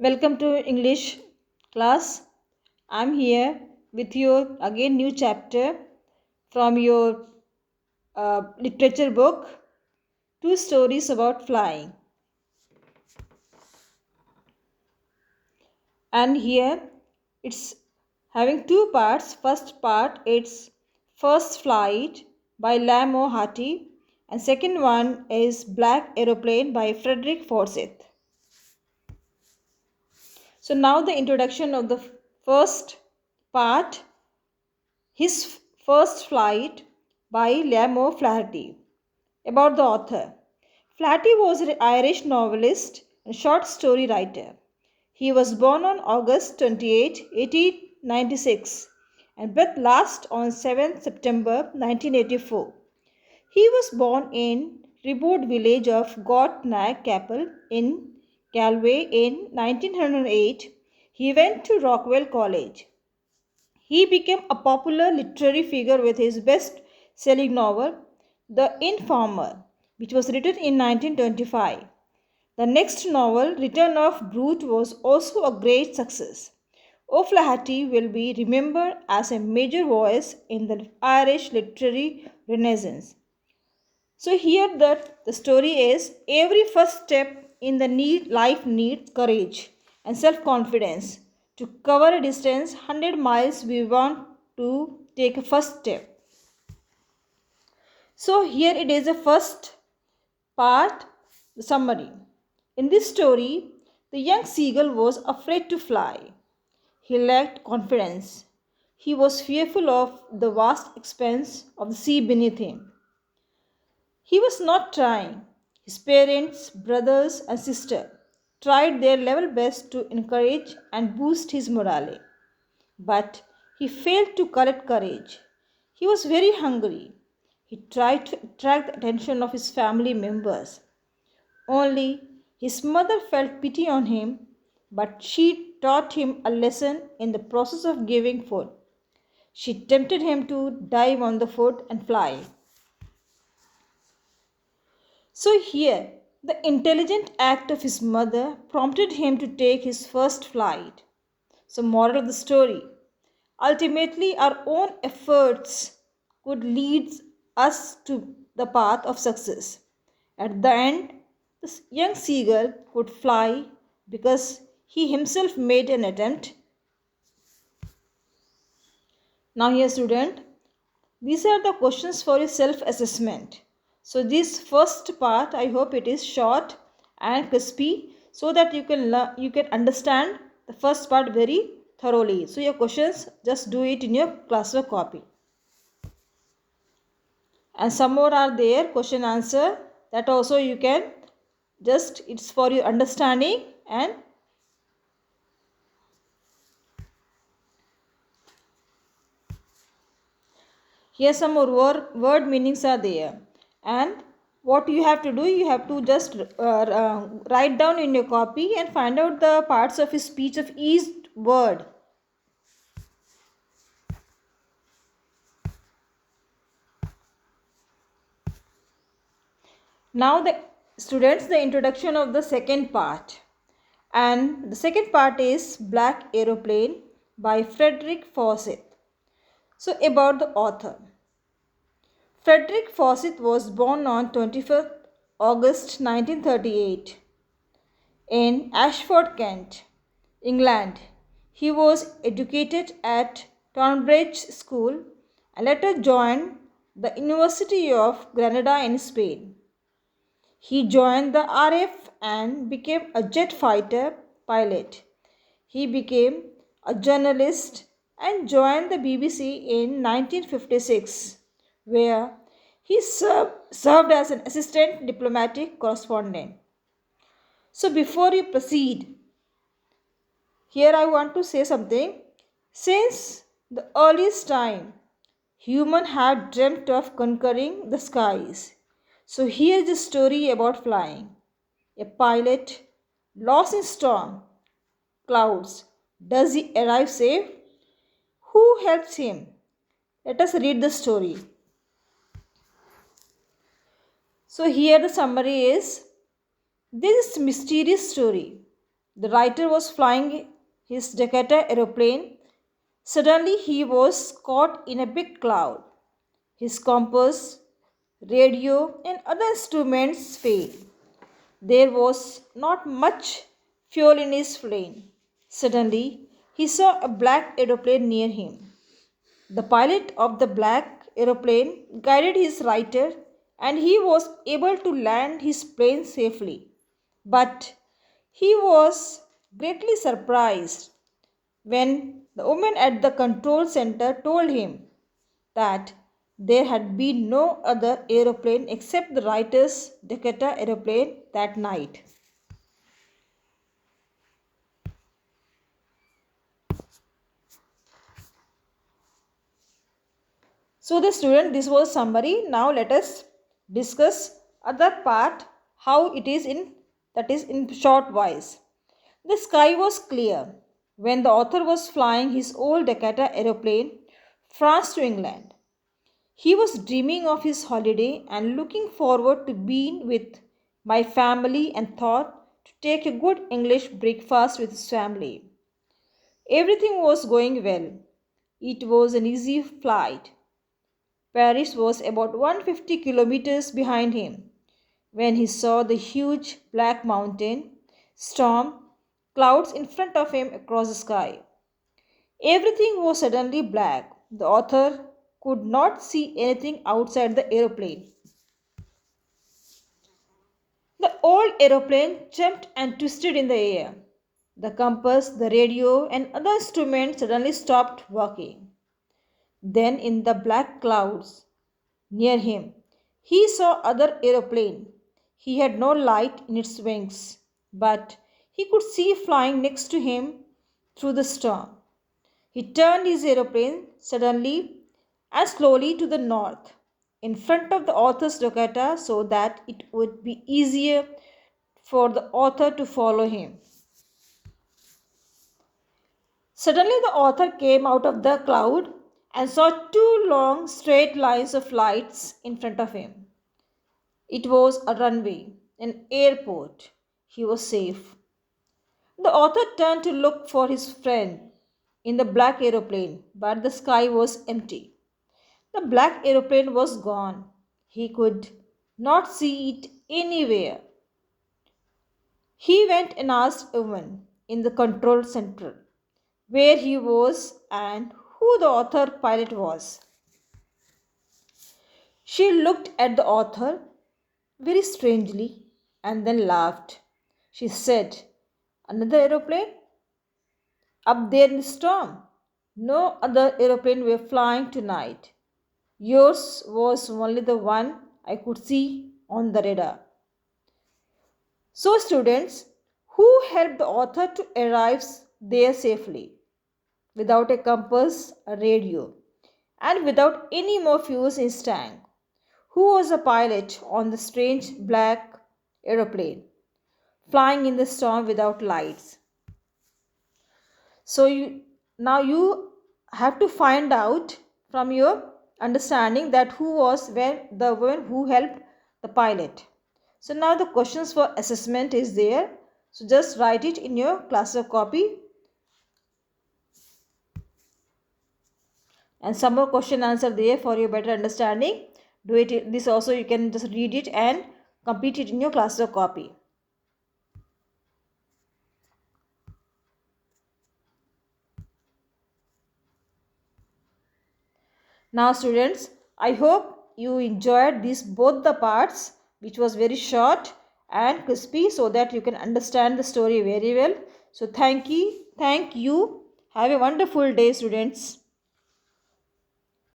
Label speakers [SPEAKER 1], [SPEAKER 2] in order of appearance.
[SPEAKER 1] Welcome to English class. I'm here with your again new chapter from your literature book, Two Stories About Flying. And here it's having two parts. First part it's First Flight by Lam O'Harty, and second one is Black Aeroplane by Frederick Forsyth. So now the introduction of the first part, His First Flight by Liam O'Flaherty. About the author. Flaherty was an Irish novelist and short story writer. He was born on August 28, 1896 and birth last on 7th September 1984. He was born in remote village of Gotnag Capel in Galway in 1908. He went to Rockwell College. He became a popular literary figure with his best selling novel, The Informer, which was written in 1925. The next novel, Return of Brute, was also a great success. O'Flaherty will be remembered as a major voice in the Irish literary renaissance. So here the story is every first step in the life needs courage and self-confidence. To cover a distance 100 miles we want to take a first step. So here it is the first part, the summary. In this story, the young seagull was afraid to fly. He lacked confidence. He was fearful of the vast expanse of the sea beneath him. He was not trying. His parents, brothers, and sister tried their level best to encourage and boost his morale. But he failed to collect courage. He was very hungry. He tried to attract the attention of his family members. Only his mother felt pity on him, but she taught him a lesson in the process of giving food. She tempted him to dive on the food and fly. So here, the intelligent act of his mother prompted him to take his first flight. So, moral of the story, ultimately, our own efforts could lead us to the path of success. At the end, this young seagull could fly because he himself made an attempt. Now, here, student, these are the questions for your self-assessment. So this first part, I hope it is short and crispy so that you can understand the first part very thoroughly. So your questions, just do it in your classwork copy. And some more are there, question answer, that also you can just, it's for your understanding. And here some more word meanings are there. And what you have to do, you have to just write down in your copy and find out the parts of his speech of each word. Now the students, the introduction of the second part. And the second part is Black Aeroplane by Frederick Forsyth. So about the author. Frederick Forsyth was born on 25th August 1938 in Ashford, Kent, England. He was educated at Tonbridge School and later joined the University of Granada in Spain. He joined the RAF and became a jet fighter pilot. He became a journalist and joined the BBC in 1956, where he served as an assistant diplomatic correspondent. So before you proceed, here I want to say something. Since the earliest time, humans have dreamt of conquering the skies. So here is a story about flying. A pilot lost in storm clouds. Does he arrive safe? Who helps him? Let us read the story. So here the summary is, this mysterious story. The writer was flying his Decatur aeroplane. Suddenly he was caught in a big cloud. His compass, radio, and other instruments failed. There was not much fuel in his plane. Suddenly, he saw a black aeroplane near him. The pilot of the black aeroplane guided his writer and he was able to land his plane safely. But he was greatly surprised when the woman at the control center told him that there had been no other aeroplane except the writer's Decatur aeroplane that night. So the student, this was summary. Now let us discuss other part how it is in, that is in short wise. The sky was clear when the author was flying his old Decatur aeroplane France to England. He was dreaming of his holiday and looking forward to being with my family and thought to take a good English breakfast with his family. Everything was going well. It was an easy flight. Paris was about 150 kilometers behind him when he saw the huge black mountain, storm, clouds in front of him across the sky. Everything was suddenly black. The author could not see anything outside the aeroplane. The old aeroplane jumped and twisted in the air. The compass, the radio, and other instruments suddenly stopped working. Then, in the black clouds near him, he saw other aeroplane. He had no light in its wings, but he could see flying next to him through the storm. He turned his aeroplane suddenly and slowly to the north in front of the author's Dakota so that it would be easier for the author to follow him. Suddenly, the author came out of the cloud and saw two long straight lines of lights in front of him. It was a runway, an airport. He was safe. The author turned to look for his friend in the black aeroplane, but the sky was empty. The black aeroplane was gone. He could not see it anywhere. He went and asked a woman in the control center where he was and who the author pilot was. She looked at the author very strangely and then laughed. She said, "Another aeroplane? Up there in the storm? No other aeroplane were flying tonight. Yours was only the one I could see on the radar." So, students, who helped the author to arrive there safely without a compass, a radio, and without any more fuels in his tank? Who was the pilot on the strange black aeroplane flying in the storm without lights? So now you have to find out from your understanding that who was when the one who helped the pilot. So now the questions for assessment is there. So just write it in your classwork copy. And some more question answer there for your better understanding. Do it this also, you can just read it and complete it in your classwork copy. Now students, I hope you enjoyed these both the parts, which was very short and crispy, so that you can understand the story very well. So thank you. Have a wonderful day, students.